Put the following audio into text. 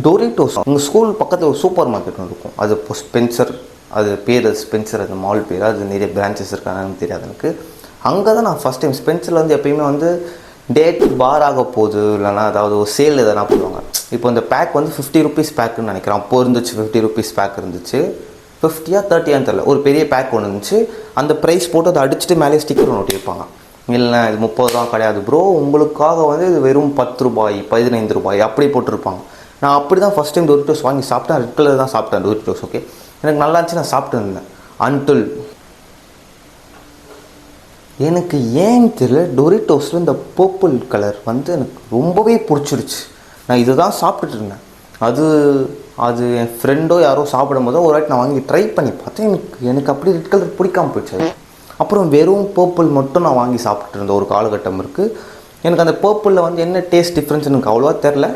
Doritos உங்கள் school பக்கத்தில் ஒரு சூப்பர் மார்க்கெட் இருக்கும். அது இப்போ ஸ்பென்சர், அது பேர் ஸ்பென்சர், அது மால் பேர், அது நிறைய பிரான்ச்சஸ் இருக்காங்கன்னு தெரியாது எனக்கு. அங்கே தான் நான் ஃபஸ்ட் டைம் ஸ்பென்சரில் வந்து எப்பயுமே வந்து டேட் பார் ஆக போகுது இல்லைனா அதாவது ஒரு சேல் எதனா பண்ணுவாங்க. இப்போ இந்த பேக் வந்து 50 rupees பேக்குன்னு நினைக்கிறேன். அப்போ இருந்துச்சு 50 rupees பேக் இருந்துச்சு. 50 or 30 தெரியல. ஒரு பெரிய பேக் ஒன்று இருந்துச்சு. அந்த ப்ரைஸ் போட்டு அதை அடிச்சுட்டு மேலே ஸ்டிக்கர் ஒன்று ஒட்டியிருப்பாங்க. இல்லைண்ணா இது 30 ரூபா கிடையாது ப்ரோ, உங்களுக்காக வந்து இது வெறும் 10 ரூபாய் 15 ரூபாய் அப்படி போட்டிருப்பாங்க. நான் அப்படி தான் ஃபஸ்ட் டைம் டோரிட்டோஸ் வாங்கி சாப்பிட்டேன். ரெட் கலர் தான் சாப்பிட்டேன் டோரிட்டோஸ். ஓகே, எனக்கு நல்லா இருந்துச்சு, நான் சாப்பிட்டு இருந்தேன். அன்டில் எனக்கு ஏன்னு தெரியல, டொரிட்டோஸில் இந்த பர்பிள் கலர் வந்து எனக்கு ரொம்பவே பிடிச்சிருச்சு. நான் இதை தான் சாப்பிட்டுட்டு இருந்தேன். அது என் ஃப்ரெண்டோ யாரோ சாப்பிடும் போதோ ஒரு வாட்டி நான் வாங்கி ட்ரை பண்ணி பார்த்தேன். எனக்கு அப்படி ரெட் கலர் பிடிக்காமல் போயிடுச்சு. அப்புறம் வெறும் பர்பிள் மட்டும் நான் வாங்கி சாப்பிட்டு இருந்த ஒரு காலகட்டம் இருக்குது. எனக்கு அந்த பர்பிளில் வந்து என்ன டேஸ்ட் டிஃப்ரென்ஸ் எனக்கு அவ்வளோவா தெரில.